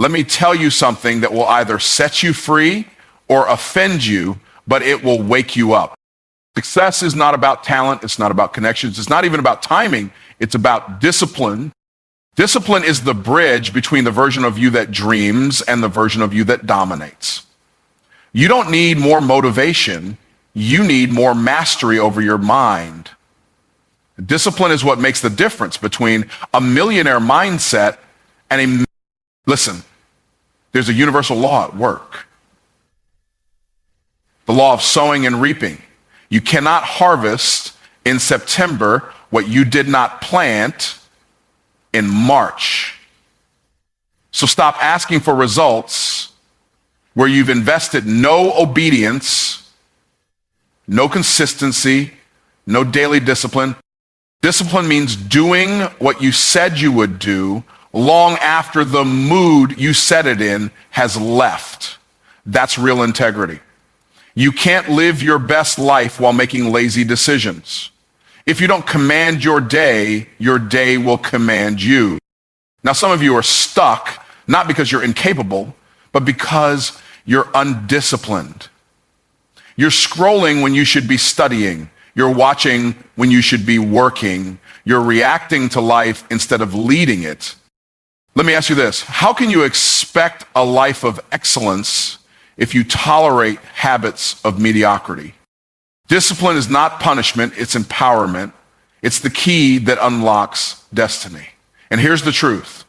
let me tell you something that will either set you free or offend you, but it will wake you up. Success is not about talent. It's not about connections. It's not even about timing. It's about discipline. Discipline is the bridge between the version of you that dreams and the version of you that dominates. You don't need more motivation. You need more mastery over your mind. Discipline is what makes the difference between a millionaire mindset and a... Listen, there's a universal law at work. The law of sowing and reaping. You cannot harvest in September what you did not plant in March. So stop asking for results where you've invested no obedience, no consistency, no daily discipline. Discipline means doing what you said you would do long after the mood you set it in has left. That's real integrity. You can't live your best life while making lazy decisions. If you don't command your day will command you. Now, some of you are stuck, not because you're incapable, but because you're undisciplined. You're scrolling when you should be studying. You're watching when you should be working. You're reacting to life instead of leading it. Let me ask you this. How can you expect a life of excellence if you tolerate habits of mediocrity? Discipline is not punishment, it's empowerment. It's the key that unlocks destiny. And here's the truth.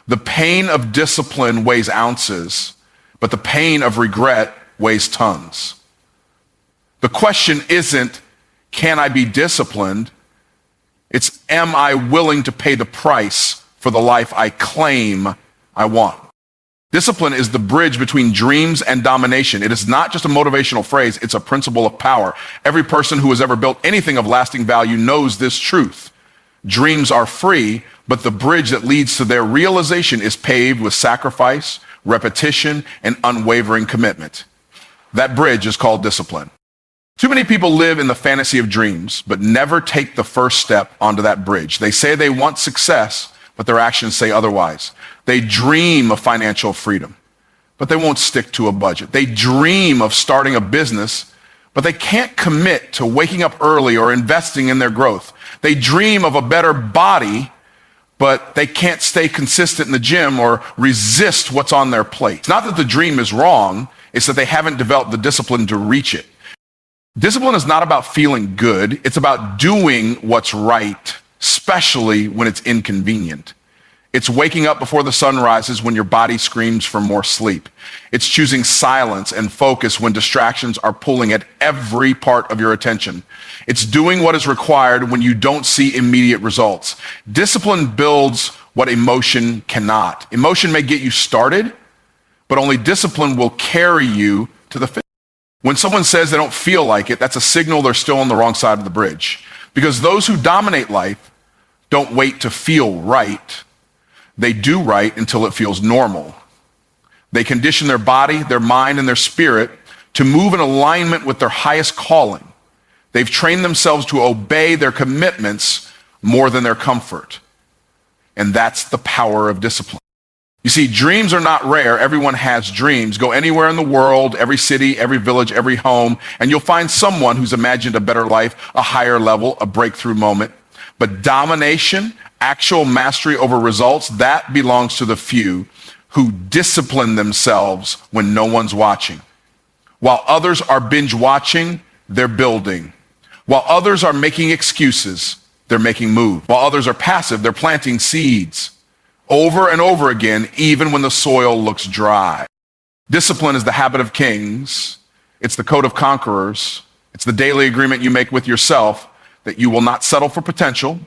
The pain of discipline weighs ounces, but the pain of regret weighs tons. The question isn't, can I be disciplined? It's, am I willing to pay the price for the life I claim I want? Discipline is the bridge between dreams and domination. It is not just a motivational phrase, it's a principle of power. Every person who has ever built anything of lasting value knows this truth. Dreams are free, but the bridge that leads to their realization is paved with sacrifice, repetition, and unwavering commitment. That bridge is called discipline. Too many people live in the fantasy of dreams, but never take the first step onto that bridge. They say they want success, but their actions say otherwise. They dream of financial freedom, but they won't stick to a budget. They dream of starting a business, but they can't commit to waking up early or investing in their growth. They dream of a better body, but they can't stay consistent in the gym or resist what's on their plate. It's not that the dream is wrong, it's that they haven't developed the discipline to reach it. Discipline is not about feeling good, it's about doing what's right, especially when it's inconvenient. It's waking up before the sun rises when your body screams for more sleep. It's choosing silence and focus when distractions are pulling at every part of your attention. It's doing what is required when you don't see immediate results. Discipline builds what emotion cannot. Emotion may get you started, but only discipline will carry you to the finish. When someone says they don't feel like it, that's a signal they're still on the wrong side of the bridge. Because those who dominate life don't wait to feel right. They do right until it feels normal. They condition their body, their mind, and their spirit to move in alignment with their highest calling. They've trained themselves to obey their commitments more than their comfort. And that's the power of discipline. You see, dreams are not rare. Everyone has dreams. Go anywhere in the world, every city, every village, every home, and you'll find someone who's imagined a better life, a higher level, a breakthrough moment. But domination, actual mastery over results, that belongs to the few who discipline themselves when no one's watching. While others are binge watching, they're building. While others are making excuses, they're making moves. While others are passive, they're planting seeds. Over and over again, even when the soil looks dry. Discipline is the habit of kings. It's the code of conquerors. It's the daily agreement you make with yourself that you will not settle for potential.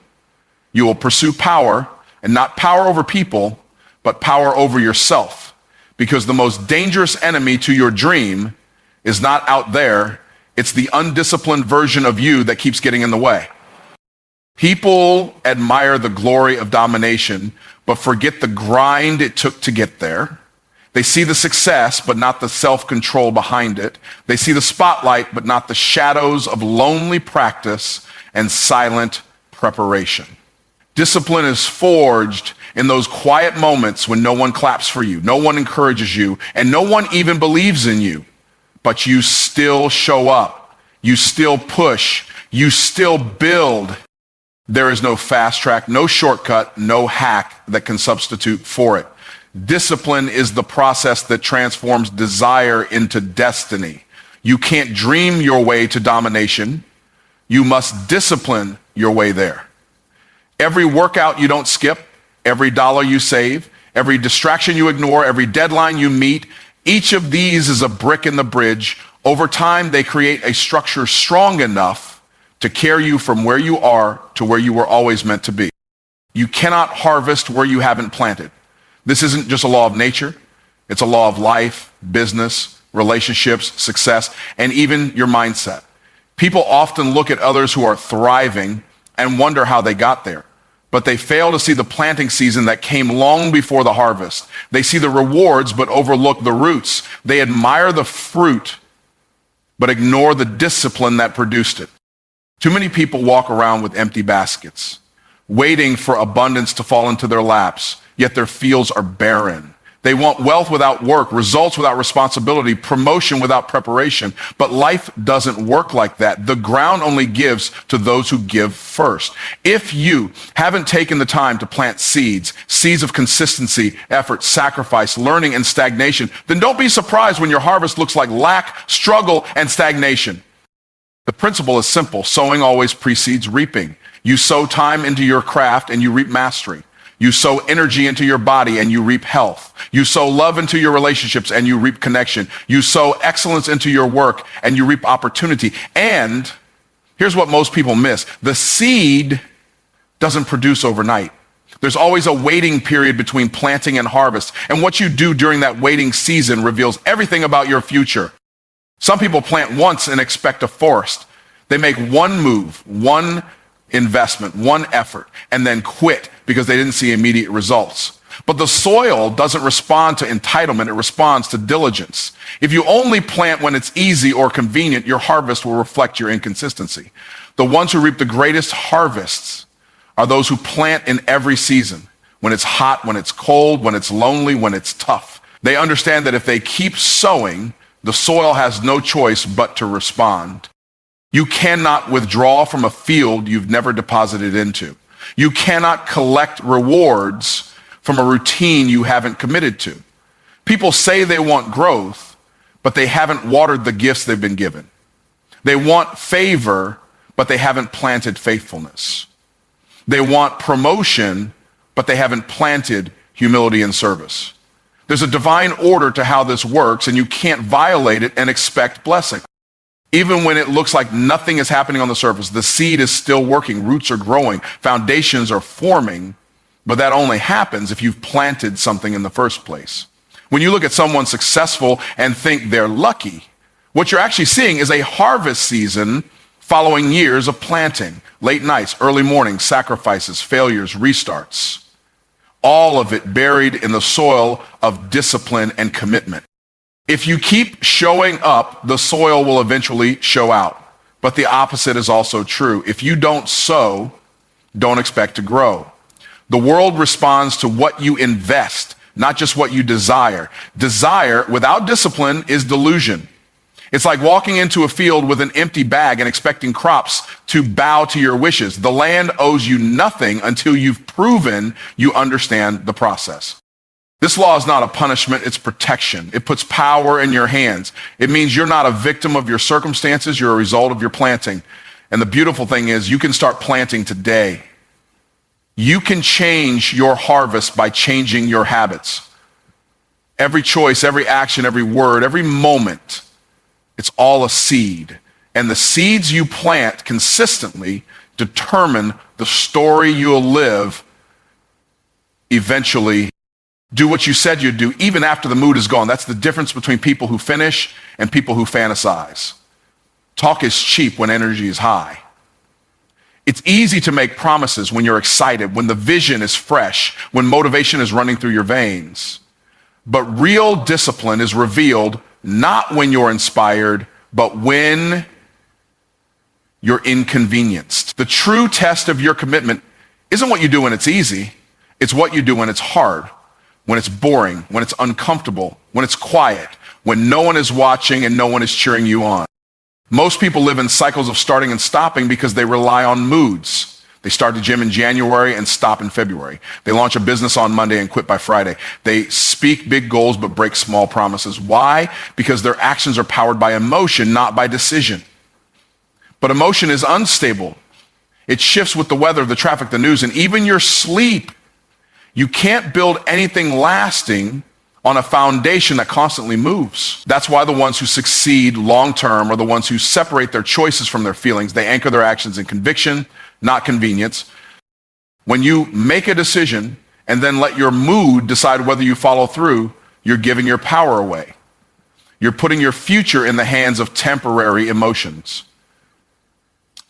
You will pursue power, and not power over people, but power over yourself. Because the most dangerous enemy to your dream is not out there. It's the undisciplined version of you that keeps getting in the way. People admire the glory of domination, but forget the grind it took to get there. They see the success, but not the self-control behind it. They see the spotlight, but not the shadows of lonely practice and silent preparation. Discipline is forged in those quiet moments when no one claps for you, no one encourages you, and no one even believes in you, but you still show up, you still push, you still build. There is no fast track, no shortcut, no hack that can substitute for it. Discipline is the process that transforms desire into destiny. You can't dream your way to domination. You must discipline your way there. Every workout you don't skip, every dollar you save, every distraction you ignore, every deadline you meet, each of these is a brick in the bridge. Over time, they create a structure strong enough to carry you from where you are to where you were always meant to be. You cannot harvest where you haven't planted. This isn't just a law of nature. It's a law of life, business, relationships, success, and even your mindset. People often look at others who are thriving and wonder how they got there, but they fail to see the planting season that came long before the harvest. They see the rewards but overlook the roots. They admire the fruit but ignore the discipline that produced it. Too many people walk around with empty baskets, waiting for abundance to fall into their laps, yet their fields are barren. They want wealth without work, results without responsibility, promotion without preparation. But life doesn't work like that. The ground only gives to those who give first. If you haven't taken the time to plant seeds of consistency, effort, sacrifice, learning, and stagnation, then don't be surprised when your harvest looks like lack, struggle, and stagnation. The principle is simple. Sowing always precedes reaping. You sow time into your craft and you reap mastery. You sow energy into your body and you reap health. You sow love into your relationships and you reap connection. You sow excellence into your work and you reap opportunity. And here's what most people miss. The seed doesn't produce overnight. There's always a waiting period between planting and harvest. And what you do during that waiting season reveals everything about your future. Some people plant once and expect a forest. They make one move, one investment, one effort, and then quit because they didn't see immediate results. But the soil doesn't respond to entitlement, it responds to diligence. If you only plant when it's easy or convenient, your harvest will reflect your inconsistency. The ones who reap the greatest harvests are those who plant in every season, when it's hot, when it's cold, when it's lonely, when it's tough. They understand that if they keep sowing, the soil has no choice but to respond. You cannot withdraw from a field you've never deposited into. You cannot collect rewards from a routine you haven't committed to. People say they want growth, but they haven't watered the gifts they've been given. They want favor, but they haven't planted faithfulness. They want promotion, but they haven't planted humility and service. There's a divine order to how this works, and you can't violate it and expect blessing. Even when it looks like nothing is happening on the surface, the seed is still working, roots are growing, foundations are forming, but that only happens if you've planted something in the first place. When you look at someone successful and think they're lucky, what you're actually seeing is a harvest season following years of planting, late nights, early mornings, sacrifices, failures, restarts. All of it buried in the soil of discipline and commitment. If you keep showing up, the soil will eventually show out. But the opposite is also true. If you don't sow, don't expect to grow. The world responds to what you invest, not just what you desire. Desire without discipline is delusion. It's like walking into a field with an empty bag and expecting crops to bow to your wishes. The land owes you nothing until you've proven you understand the process. This law is not a punishment, it's protection. It puts power in your hands. It means you're not a victim of your circumstances, you're a result of your planting. And the beautiful thing is you can start planting today. You can change your harvest by changing your habits. Every choice, every action, every word, every moment, it's all a seed. And the seeds you plant consistently determine the story you'll live eventually. Do what you said you'd do, even after the mood is gone. That's the difference between people who finish and people who fantasize. Talk is cheap when energy is high. It's easy to make promises when you're excited, when the vision is fresh, when motivation is running through your veins. But real discipline is revealed not when you're inspired, but when you're inconvenienced. The true test of your commitment isn't what you do when it's easy. It's what you do when it's hard, when it's boring, when it's uncomfortable, when it's quiet, when no one is watching and no one is cheering you on. Most people live in cycles of starting and stopping because they rely on moods. They start the gym in January and stop in February. They launch a business on Monday and quit by Friday. They speak big goals but break small promises. Why? Because their actions are powered by emotion, not by decision. But emotion is unstable. It shifts with the weather, the traffic, the news, and even your sleep. You can't build anything lasting on a foundation that constantly moves. That's why the ones who succeed long-term are the ones who separate their choices from their feelings. They anchor their actions in conviction, not convenience. When you make a decision and then let your mood decide whether you follow through, you're giving your power away. You're putting your future in the hands of temporary emotions.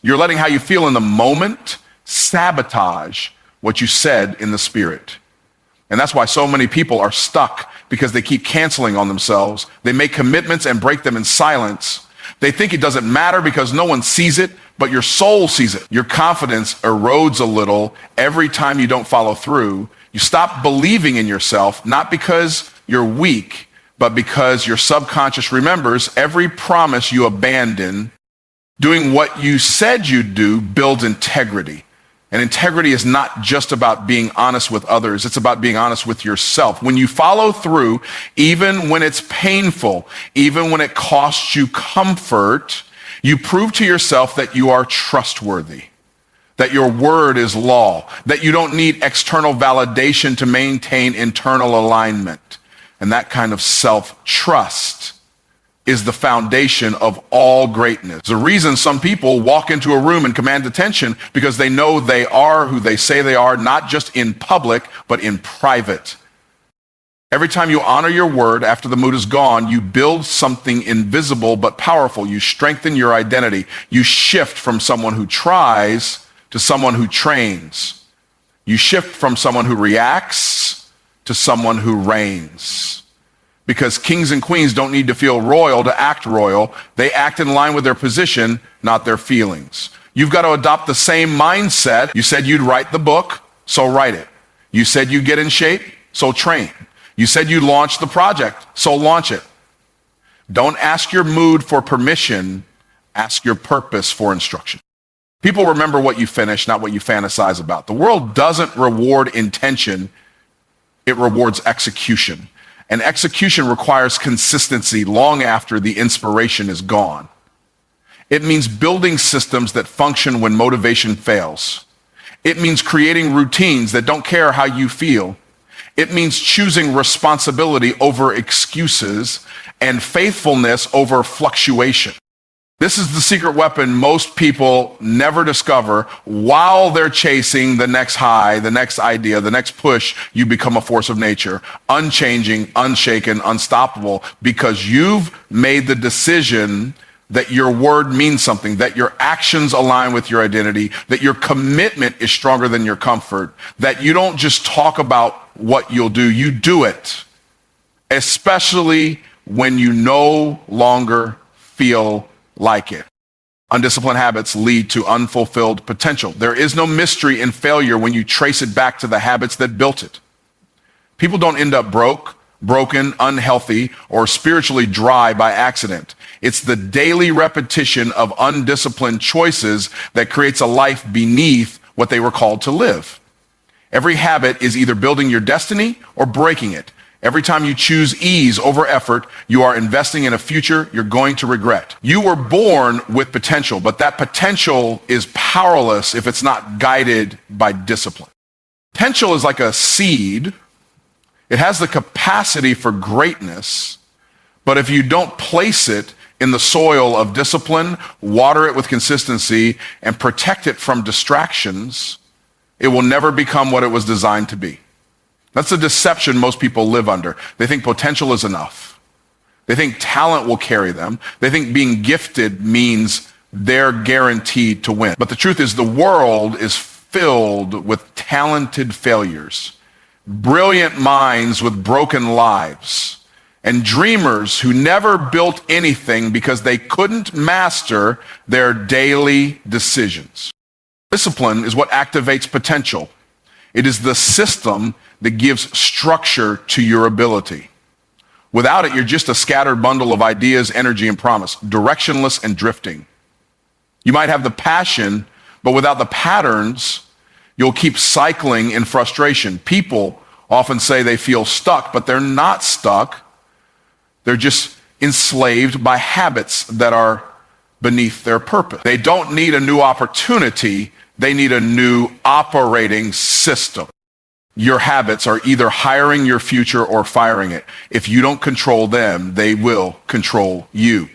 You're letting how you feel in the moment sabotage what you said in the spirit. And that's why so many people are stuck, because they keep canceling on themselves. They make commitments and break them in silence. They think it doesn't matter because no one sees it, but your soul sees it. Your confidence erodes a little every time you don't follow through. You stop believing in yourself, not because you're weak, but because your subconscious remembers every promise you abandon. Doing what you said you'd do builds integrity. And integrity is not just about being honest with others. It's about being honest with yourself. When you follow through, even when it's painful, even when it costs you comfort, you prove to yourself that you are trustworthy, that your word is law, that you don't need external validation to maintain internal alignment. And that kind of self-trust is the foundation of all greatness. The reason some people walk into a room and command attention because they know they are who they say they are, not just in public, but in private. Every time you honor your word after the mood is gone, you build something invisible but powerful. You strengthen your identity. You shift from someone who tries to someone who trains. You shift from someone who reacts to someone who reigns. Because kings and queens don't need to feel royal to act royal. They act in line with their position, not their feelings. You've got to adopt the same mindset. You said you'd write the book, so write it. You said you'd get in shape, so train. You said you'd launch the project, so launch it. Don't ask your mood for permission, ask your purpose for instruction. People remember what you finish, not what you fantasize about. The world doesn't reward intention, it rewards execution. And execution requires consistency long after the inspiration is gone. It means building systems that function when motivation fails. It means creating routines that don't care how you feel. It means choosing responsibility over excuses and faithfulness over fluctuation. This is the secret weapon most people never discover. While they're chasing the next high, the next idea, the next push, you become a force of nature, unchanging, unshaken, unstoppable, because you've made the decision that your word means something, that your actions align with your identity, that your commitment is stronger than your comfort, that you don't just talk about what you'll do, you do it, especially when you no longer feel like it. Undisciplined habits lead to unfulfilled potential. There is no mystery in failure when you trace it back to the habits that built it. People don't end up broken, unhealthy, or spiritually dry by accident. It's the daily repetition of undisciplined choices that creates a life beneath what they were called to live. Every habit is either building your destiny or breaking it. Every time you choose ease over effort, you are investing in a future you're going to regret. You were born with potential, but that potential is powerless if it's not guided by discipline. Potential is like a seed. It has the capacity for greatness, but if you don't place it in the soil of discipline, water it with consistency, and protect it from distractions, it will never become what it was designed to be. That's the deception most people live under. They think potential is enough. They think talent will carry them. They think being gifted means they're guaranteed to win. But the truth is, the world is filled with talented failures, brilliant minds with broken lives, and dreamers who never built anything because they couldn't master their daily decisions. Discipline is what activates potential. It is the system that gives structure to your ability. Without it, you're just a scattered bundle of ideas, energy, and promise, directionless and drifting. You might have the passion, but without the patterns, you'll keep cycling in frustration. People often say they feel stuck, but they're not stuck. They're just enslaved by habits that are beneath their purpose. They don't need a new opportunity. They need a new operating system. Your habits are either hiring your future or firing it. If you don't control them, they will control you.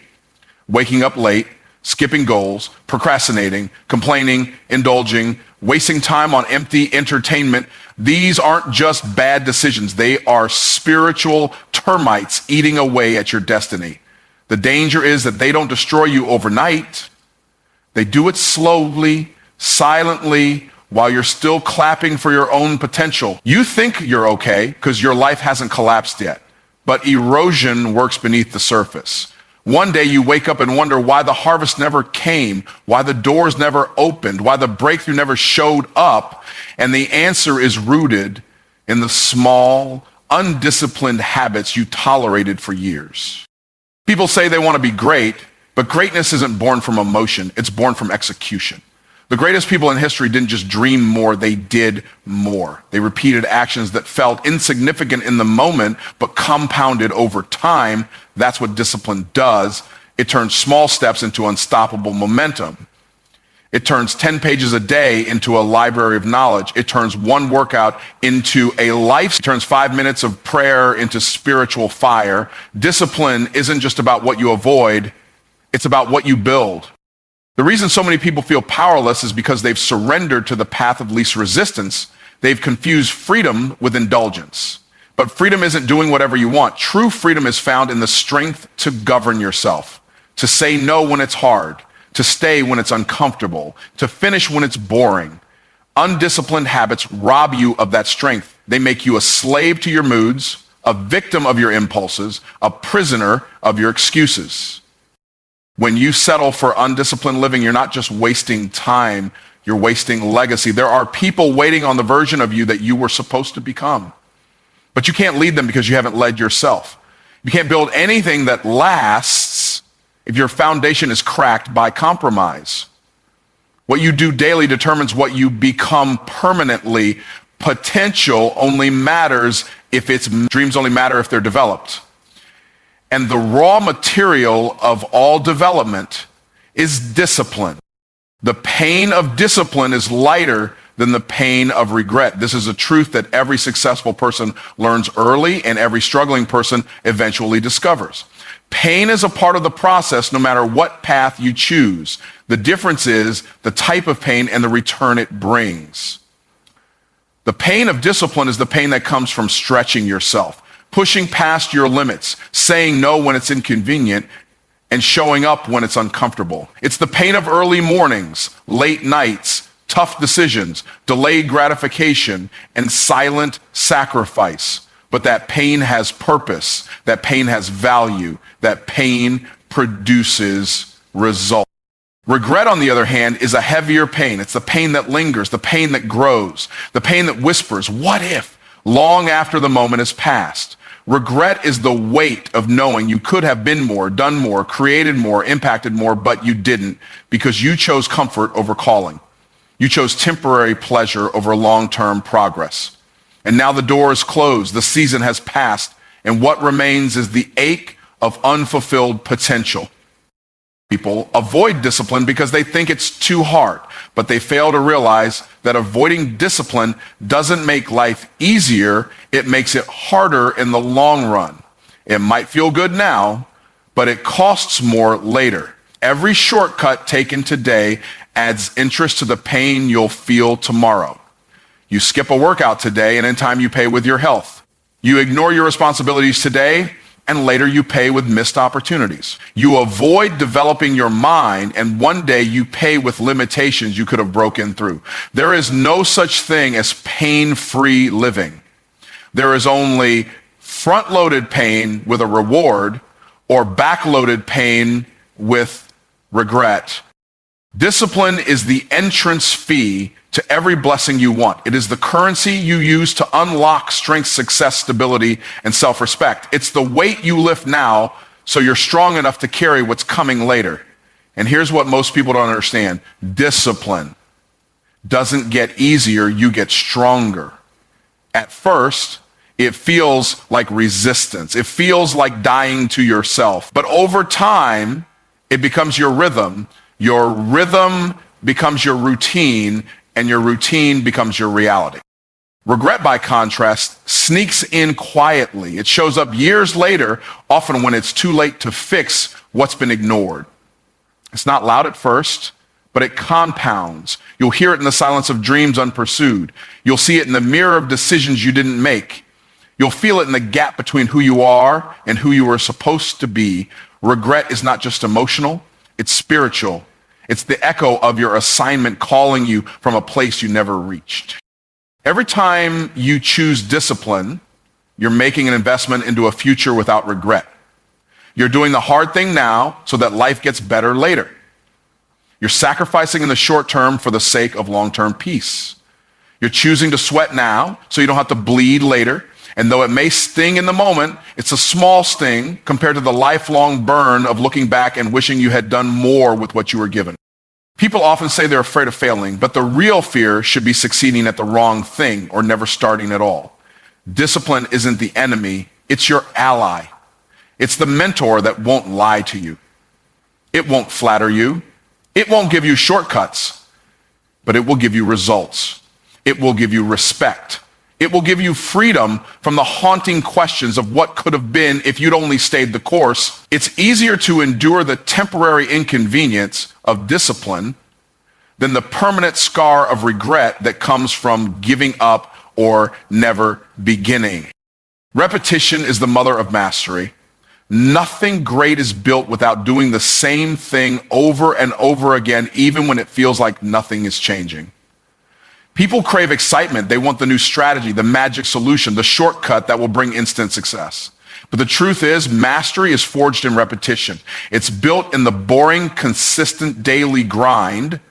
Waking up late, skipping goals, procrastinating, complaining, indulging, wasting time on empty entertainment. These aren't just bad decisions. They are spiritual termites eating away at your destiny. The danger is that they don't destroy you overnight. They do it slowly, silently, while you're still clapping for your own potential. You think you're okay because your life hasn't collapsed yet, but erosion works beneath the surface. One day you wake up and wonder why the harvest never came, why the doors never opened, why the breakthrough never showed up, and the answer is rooted in the small, undisciplined habits you tolerated for years. People say they want to be great, but greatness isn't born from emotion, it's born from execution. The greatest people in history didn't just dream more, they did more. They repeated actions that felt insignificant in the moment, but compounded over time. That's what discipline does. It turns small steps into unstoppable momentum. It turns 10 pages a day into a library of knowledge. It turns one workout into a life. It turns 5 minutes of prayer into spiritual fire. Discipline isn't just about what you avoid, it's about what you build. The reason so many people feel powerless is because they've surrendered to the path of least resistance. They've confused freedom with indulgence. But freedom isn't doing whatever you want. True freedom is found in the strength to govern yourself, to say no when it's hard, to stay when it's uncomfortable, to finish when it's boring. Undisciplined habits rob you of that strength. They make you a slave to your moods, a victim of your impulses, a prisoner of your excuses. When you settle for undisciplined living, you're not just wasting time, you're wasting legacy. There are people waiting on the version of you that you were supposed to become. But you can't lead them because you haven't led yourself. You can't build anything that lasts if your foundation is cracked by compromise. What you do daily determines what you become permanently. Potential only matters if its dreams only matter if they're developed. And the raw material of all development is discipline. The pain of discipline is lighter than the pain of regret. This is a truth that every successful person learns early and every struggling person eventually discovers. Pain is a part of the process no matter what path you choose. The difference is the type of pain and the return it brings. The pain of discipline is the pain that comes from stretching yourself, pushing past your limits, saying no when it's inconvenient, and showing up when it's uncomfortable. It's the pain of early mornings, late nights, tough decisions, delayed gratification, and silent sacrifice. But that pain has purpose, that pain has value, that pain produces results. Regret, on the other hand, is a heavier pain. It's the pain that lingers, the pain that grows, the pain that whispers, "What if?" long after the moment has passed. Regret is the weight of knowing you could have been more, done more, created more, impacted more, but you didn't because you chose comfort over calling. You chose temporary pleasure over long-term progress. And now the door is closed, the season has passed, and what remains is the ache of unfulfilled potential. People avoid discipline because they think it's too hard, but they fail to realize that avoiding discipline doesn't make life easier, it makes it harder in the long run. It might feel good now, but it costs more later. Every shortcut taken today adds interest to the pain you'll feel tomorrow. You skip a workout today, and in time you pay with your health. You ignore your responsibilities today, and later you pay with missed opportunities. You avoid developing your mind, and one day you pay with limitations you could have broken through. There is no such thing as pain-free living. There is only front-loaded pain with a reward or back-loaded pain with regret. Discipline is the entrance fee to every blessing you want. It is the currency you use to unlock strength, success, stability, and self-respect. It's the weight you lift now so you're strong enough to carry what's coming later. And here's what most people don't understand. Discipline doesn't get easier, you get stronger. At first, it feels like resistance. It feels like dying to yourself. But over time, it becomes your rhythm. Your rhythm becomes your routine, and your routine becomes your reality. Regret, by contrast, sneaks in quietly. It shows up years later, often when it's too late to fix what's been ignored. It's not loud at first, but it compounds. You'll hear it in the silence of dreams unpursued. You'll see it in the mirror of decisions you didn't make. You'll feel it in the gap between who you are and who you were supposed to be. Regret is not just emotional, it's spiritual. It's the echo of your assignment calling you from a place you never reached. Every time you choose discipline, you're making an investment into a future without regret. You're doing the hard thing now so that life gets better later. You're sacrificing in the short term for the sake of long-term peace. You're choosing to sweat now so you don't have to bleed later. And though it may sting in the moment, it's a small sting compared to the lifelong burn of looking back and wishing you had done more with what you were given. People often say they're afraid of failing, but the real fear should be succeeding at the wrong thing or never starting at all. Discipline isn't the enemy, it's your ally. It's the mentor that won't lie to you. It won't flatter you. It won't give you shortcuts, but it will give you results. It will give you respect. It will give you freedom from the haunting questions of what could have been if you'd only stayed the course. It's easier to endure the temporary inconvenience of discipline than the permanent scar of regret that comes from giving up or never beginning. Repetition is the mother of mastery. Nothing great is built without doing the same thing over and over again, even when it feels like nothing is changing. People crave excitement. They want the new strategy, the magic solution, the shortcut that will bring instant success. But the truth is, mastery is forged in repetition. It's built in the boring, consistent daily grind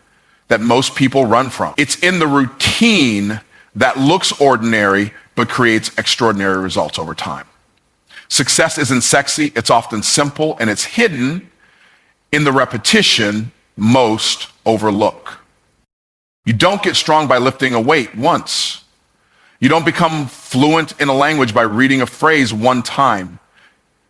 that most people run from. It's in the routine that looks ordinary but creates extraordinary results over time. Success isn't sexy, it's often simple, and it's hidden in the repetition most overlook. You don't get strong by lifting a weight once. You don't become fluent in a language by reading a phrase one time.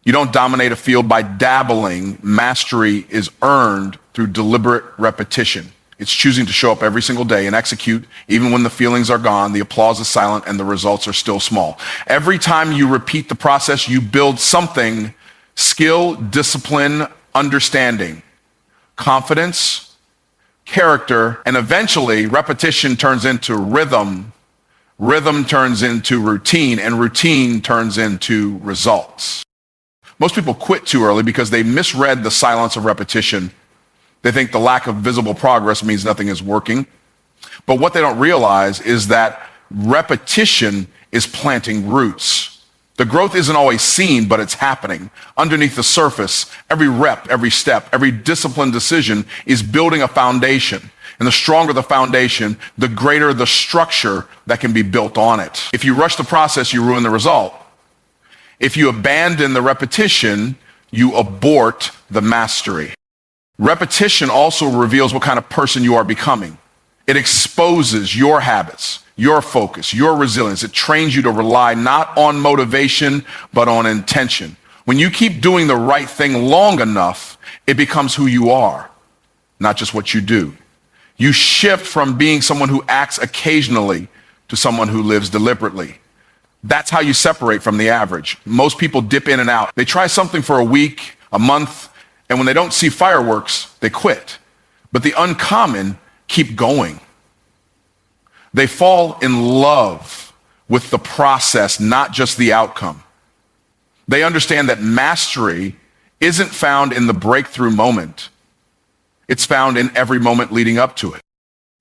You don't dominate a field by dabbling. Mastery is earned through deliberate repetition. It's choosing to show up every single day and execute even when the feelings are gone, the applause is silent, and the results are still small. Every time you repeat the process, you build something: skill, discipline, understanding, confidence, character, and eventually repetition turns into rhythm. Rhythm turns into routine, and routine turns into results. Most people quit too early because they misread the silence of repetition. They think the lack of visible progress means nothing is working. But what they don't realize is that repetition is planting roots. The growth isn't always seen, but it's happening. Underneath the surface, every rep, every step, every disciplined decision is building a foundation. And the stronger the foundation, the greater the structure that can be built on it. If you rush the process, you ruin the result. If you abandon the repetition, you abort the mastery. Repetition also reveals what kind of person you are becoming. It exposes your habits, your focus, your resilience. It trains you to rely not on motivation, but on intention. When you keep doing the right thing long enough, it becomes who you are, not just what you do. You shift from being someone who acts occasionally to someone who lives deliberately. That's how you separate from the average. Most people dip in and out. They try something for a week, a month, and when they don't see fireworks, they quit. But the uncommon keep going. They fall in love with the process, not just the outcome. They understand that mastery isn't found in the breakthrough moment. It's found in every moment leading up to it.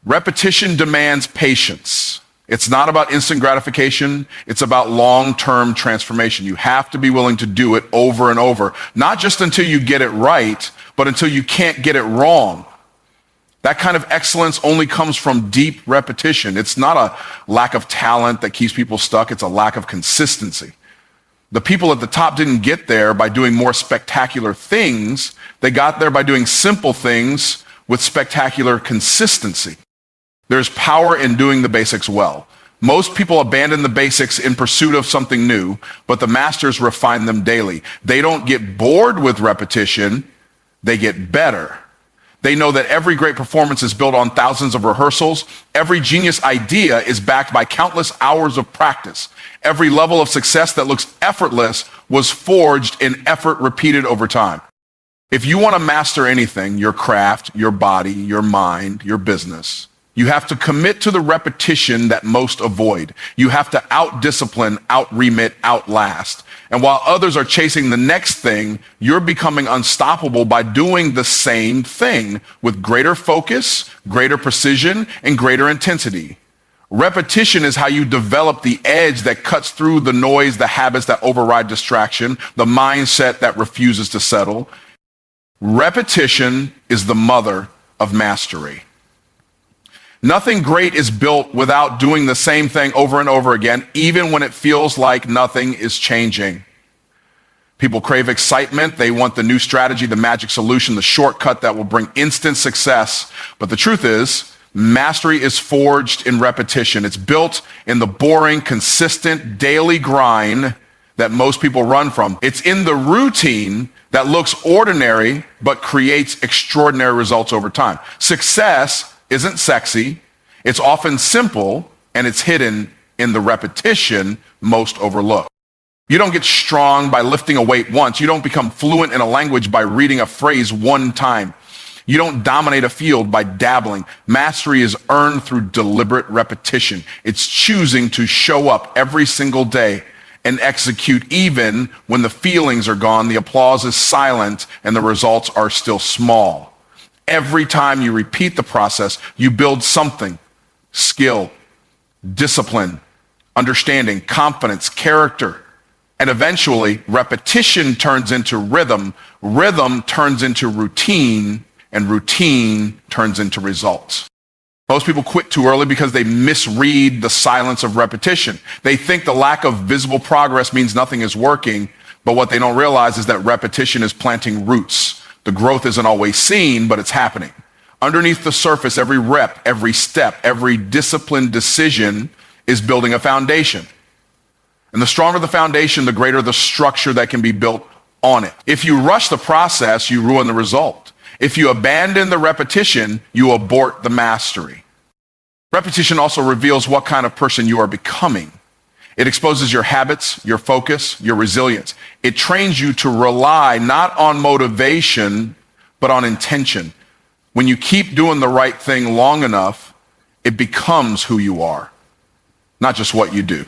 Repetition demands patience. It's not about instant gratification. It's about long-term transformation. You have to be willing to do it over and over, not just until you get it right, but until you can't get it wrong. That kind of excellence only comes from deep repetition. It's not a lack of talent that keeps people stuck. It's a lack of consistency. The people at the top didn't get there by doing more spectacular things. They got there by doing simple things with spectacular consistency. There's power in doing the basics well. Most people abandon the basics in pursuit of something new, but the masters refine them daily. They don't get bored with repetition. They get better. They know that every great performance is built on thousands of rehearsals. Every genius idea is backed by countless hours of practice. Every level of success that looks effortless was forged in effort repeated over time. If you want to master anything, your craft, your body, your mind, your business, you have to commit to the repetition that most avoid. You have to out-discipline, out-remit, outlast. And while others are chasing the next thing, you're becoming unstoppable by doing the same thing with greater focus, greater precision, and greater intensity. Repetition is how you develop the edge that cuts through the noise, the habits that override distraction, the mindset that refuses to settle. Repetition is the mother of mastery. Nothing great is built without doing the same thing over and over again, even when it feels like nothing is changing. People crave excitement. They want the new strategy, the magic solution, the shortcut that will bring instant success. But the truth is, mastery is forged in repetition. It's built in the boring, consistent, daily grind that most people run from. It's in the routine that looks ordinary, but creates extraordinary results over time. Success isn't sexy, it's often simple, and it's hidden in the repetition most overlook. You don't get strong by lifting a weight once. You don't become fluent in a language by reading a phrase one time. You don't dominate a field by dabbling. Mastery is earned through deliberate repetition. It's choosing to show up every single day and execute even when the feelings are gone, the applause is silent, and the results are still small. Every time you repeat the process, you build something: skill, discipline, understanding, confidence, character. And eventually, repetition turns into rhythm, rhythm turns into routine, and routine turns into results. Most people quit too early because they misread the silence of repetition. They think the lack of visible progress means nothing is working, but what they don't realize is that repetition is planting roots. The growth isn't always seen, but it's happening. Underneath the surface, every rep, every step, every disciplined decision is building a foundation. And the stronger the foundation, the greater the structure that can be built on it. If you rush the process, you ruin the result. If you abandon the repetition, you abort the mastery. Repetition also reveals what kind of person you are becoming. It exposes your habits, your focus, your resilience. It trains you to rely not on motivation, but on intention. When you keep doing the right thing long enough, it becomes who you are, not just what you do.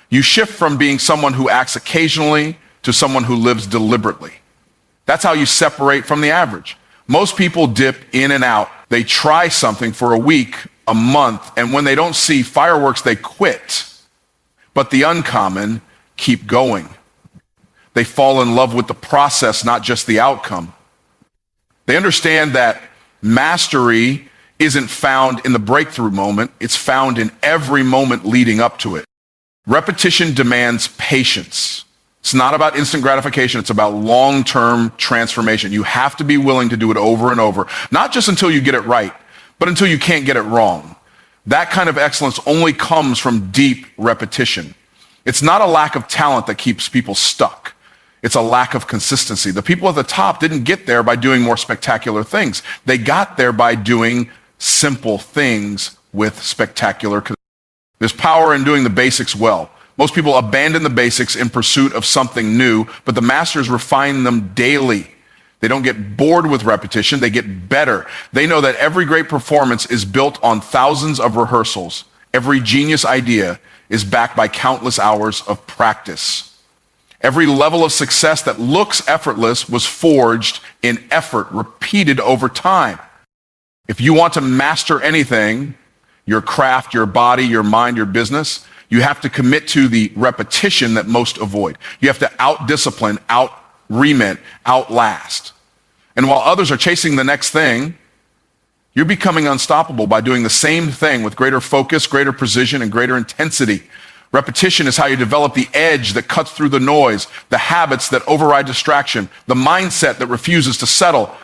You shift from being someone who acts occasionally to someone who lives deliberately. That's how you separate from the average. Most people dip in and out. They try something for a week, a month, and when they don't see fireworks, they quit. But the uncommon keep going. They fall in love with the process, not just the outcome. They understand that mastery isn't found in the breakthrough moment. It's found in every moment leading up to it. Repetition demands patience. It's not about instant gratification. It's about long-term transformation. You have to be willing to do it over and over, not just until you get it right, but until you can't get it wrong. That kind of excellence only comes from deep repetition. It's not a lack of talent that keeps people stuck. It's a lack of consistency. The people at the top didn't get there by doing more spectacular things. They got there by doing simple things with spectacular consistency. There's power in doing the basics well. Most people abandon the basics in pursuit of something new, but the masters refine them daily. They don't get bored with repetition, they get better. They know that every great performance is built on thousands of rehearsals. Every genius idea is backed by countless hours of practice. Every level of success that looks effortless was forged in effort, repeated over time. If you want to master anything, your craft, your body, your mind, your business, you have to commit to the repetition that most avoid. You have to out-discipline, out-remit, outlast. And while others are chasing the next thing, You're becoming unstoppable by doing the same thing with greater focus, greater precision, and greater intensity. Repetition is how you develop the edge that cuts through the noise, the habits that override distraction, the mindset that refuses to settle.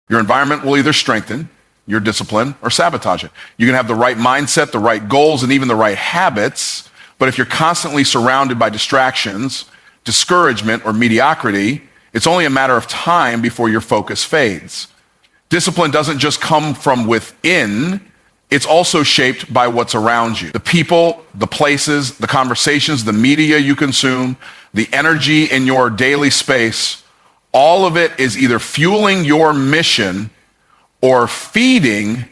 Your environment will either strengthen your discipline or sabotage it. You can have the right mindset, the right goals, and even the right habits, but if you're constantly surrounded by distractions, discouragement, or mediocrity, it's only a matter of time before your focus fades. Discipline doesn't just come from within, it's also shaped by what's around you. The people, the places, the conversations, the media you consume, the energy in your daily space, all of it is either fueling your mission or feeding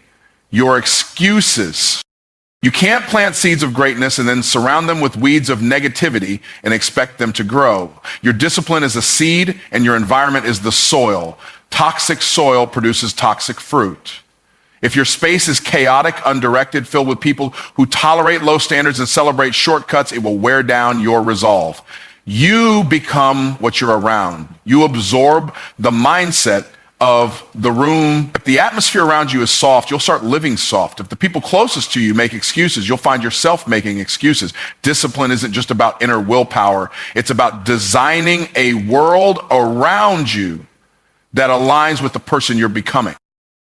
your excuses. You can't plant seeds of greatness and then surround them with weeds of negativity and expect them to grow. Your discipline is a seed and your environment is the soil. Toxic soil produces toxic fruit. If your space is chaotic, undirected, filled with people who tolerate low standards and celebrate shortcuts, it will wear down your resolve. You become what you're around. You absorb the mindset of the room. If the atmosphere around you is soft, you'll start living soft. If the people closest to you make excuses, you'll find yourself making excuses. Discipline isn't just about inner willpower. It's about designing a world around you that aligns with the person you're becoming.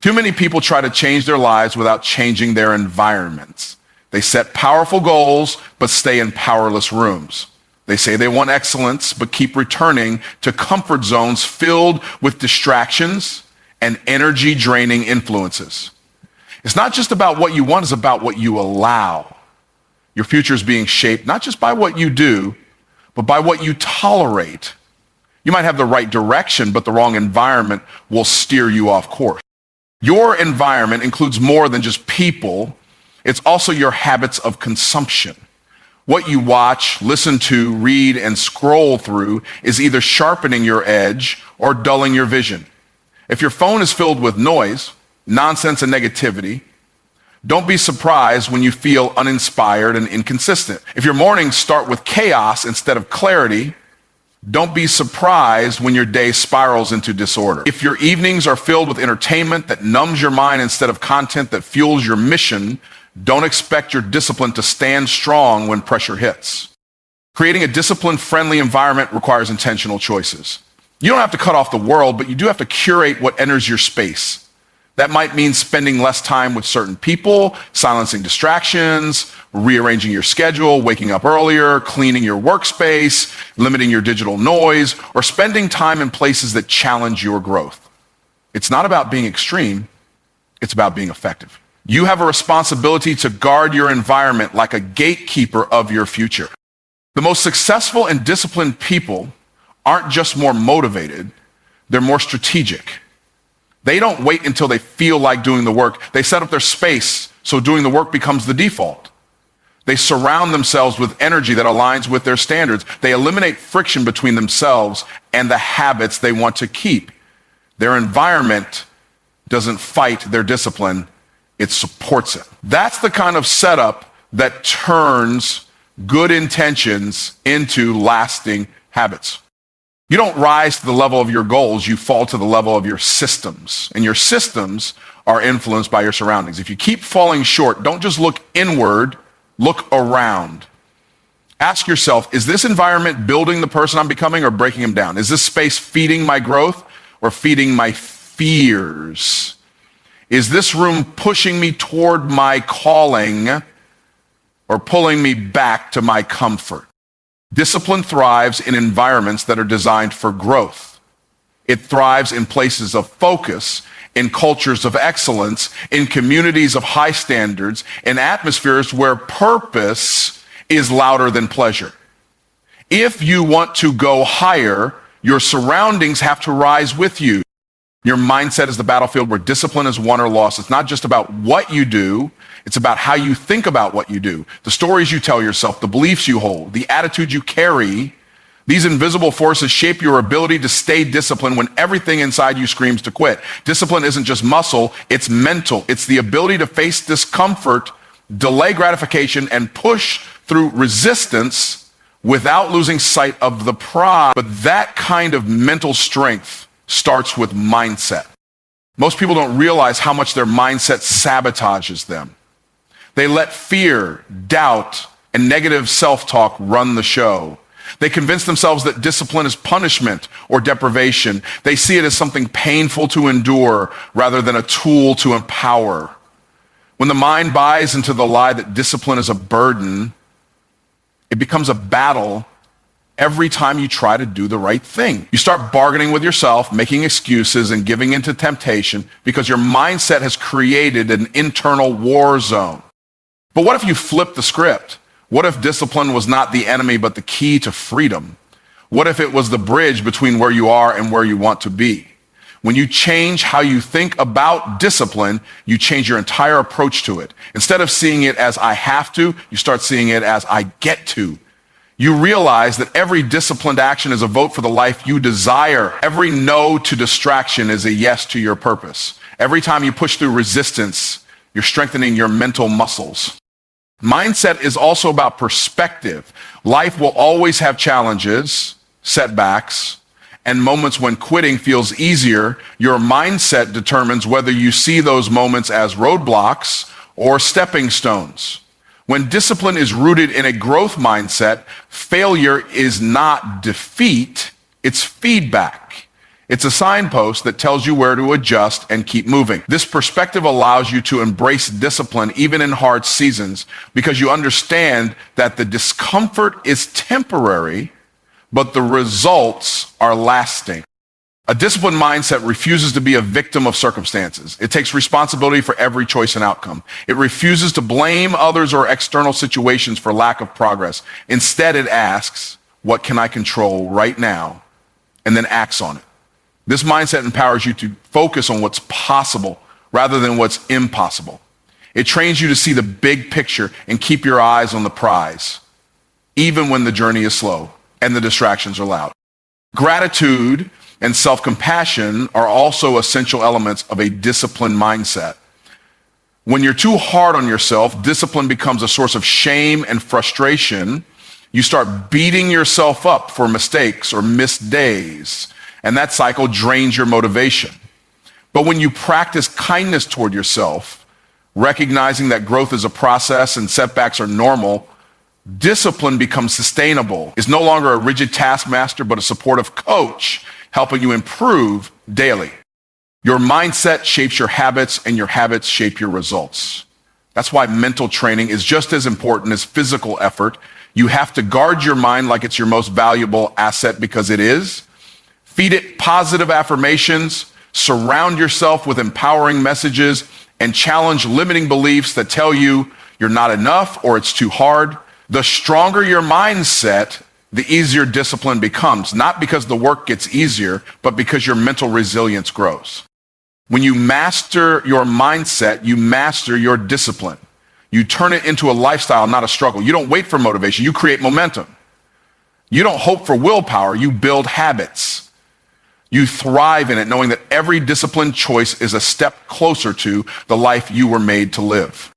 Too many people try to change their lives without changing their environments. They set powerful goals, but stay in powerless rooms. They say they want excellence, but keep returning to comfort zones filled with distractions and energy-draining influences. It's not just about what you want, it's about what you allow. Your future is being shaped not just by what you do, but by what you tolerate. You might have the right direction, but the wrong environment will steer you off course. Your environment includes more than just people. It's also your habits of consumption. What you watch, listen to, read, and scroll through is either sharpening your edge or dulling your vision. If your phone is filled with noise, nonsense, and negativity, don't be surprised when you feel uninspired and inconsistent. If your mornings start with chaos instead of clarity, don't be surprised when your day spirals into disorder. If your evenings are filled with entertainment that numbs your mind instead of content that fuels your mission, don't expect your discipline to stand strong when pressure hits. Creating a discipline-friendly environment requires intentional choices. You don't have to cut off the world, but you do have to curate what enters your space. That might mean spending less time with certain people, silencing distractions, rearranging your schedule, waking up earlier, cleaning your workspace, limiting your digital noise, or spending time in places that challenge your growth. It's not about being extreme, it's about being effective. You have a responsibility to guard your environment like a gatekeeper of your future. The most successful and disciplined people aren't just more motivated, they're more strategic. They don't wait until they feel like doing the work. They set up their space so doing the work becomes the default. They surround themselves with energy that aligns with their standards. They eliminate friction between themselves and the habits they want to keep. Their environment doesn't fight their discipline, it supports it. That's the kind of setup that turns good intentions into lasting habits. You don't rise to the level of your goals, you fall to the level of your systems. And your systems are influenced by your surroundings. If you keep falling short, don't just look inward, look around. Ask yourself, is this environment building the person I'm becoming or breaking him down? Is this space feeding my growth or feeding my fears? Is this room pushing me toward my calling or pulling me back to my comfort? Discipline thrives in environments that are designed for growth. It thrives in places of focus, in cultures of excellence, in communities of high standards, in atmospheres where purpose is louder than pleasure. If you want to go higher, your surroundings have to rise with you. Your mindset is the battlefield where discipline is won or lost. It's not just about what you do, it's about how you think about what you do, the stories you tell yourself, the beliefs you hold, the attitude you carry. These invisible forces shape your ability to stay disciplined when everything inside you screams to quit. Discipline isn't just muscle, it's mental. It's the ability to face discomfort, delay gratification, and push through resistance without losing sight of the prize. But that kind of mental strength starts with mindset. Most people don't realize how much their mindset sabotages them. They let fear, doubt, and negative self-talk run the show. They convince themselves that discipline is punishment or deprivation. They see it as something painful to endure rather than a tool to empower. When the mind buys into the lie that discipline is a burden, it becomes a battle every time you try to do the right thing. You start bargaining with yourself, making excuses, and giving into temptation because your mindset has created an internal war zone. But what if you flip the script? What if discipline was not the enemy, but the key to freedom? What if it was the bridge between where you are and where you want to be? When you change how you think about discipline, you change your entire approach to it. Instead of seeing it as I have to, you start seeing it as I get to. You realize that every disciplined action is a vote for the life you desire. Every no to distraction is a yes to your purpose. Every time you push through resistance, you're strengthening your mental muscles. Mindset is also about perspective. Life will always have challenges, setbacks, and moments when quitting feels easier. Your mindset determines whether you see those moments as roadblocks or stepping stones. When discipline is rooted in a growth mindset, failure is not defeat, it's feedback. It's a signpost that tells you where to adjust and keep moving. This perspective allows you to embrace discipline even in hard seasons because you understand that the discomfort is temporary, but the results are lasting. A disciplined mindset refuses to be a victim of circumstances. It takes responsibility for every choice and outcome. It refuses to blame others or external situations for lack of progress. Instead, it asks, what can I control right now? And then acts on it. This mindset empowers you to focus on what's possible rather than what's impossible. It trains you to see the big picture and keep your eyes on the prize, even when the journey is slow and the distractions are loud. Gratitude and self-compassion are also essential elements of a disciplined mindset. When you're too hard on yourself, discipline becomes a source of shame and frustration. You start beating yourself up for mistakes or missed days, and that cycle drains your motivation. But when you practice kindness toward yourself, recognizing that growth is a process and setbacks are normal, discipline becomes sustainable. It's no longer a rigid taskmaster, but a supportive coach helping you improve daily. Your mindset shapes your habits, and your habits shape your results. That's why mental training is just as important as physical effort. You have to guard your mind like it's your most valuable asset because it is. Feed it positive affirmations, surround yourself with empowering messages, and challenge limiting beliefs that tell you you're not enough or it's too hard. The stronger your mindset, the easier discipline becomes, not because the work gets easier, but because your mental resilience grows. When you master your mindset, you master your discipline. You turn it into a lifestyle, not a struggle. You don't wait for motivation, you create momentum. You don't hope for willpower, you build habits. You thrive in it knowing that every disciplined choice is a step closer to the life you were made to live.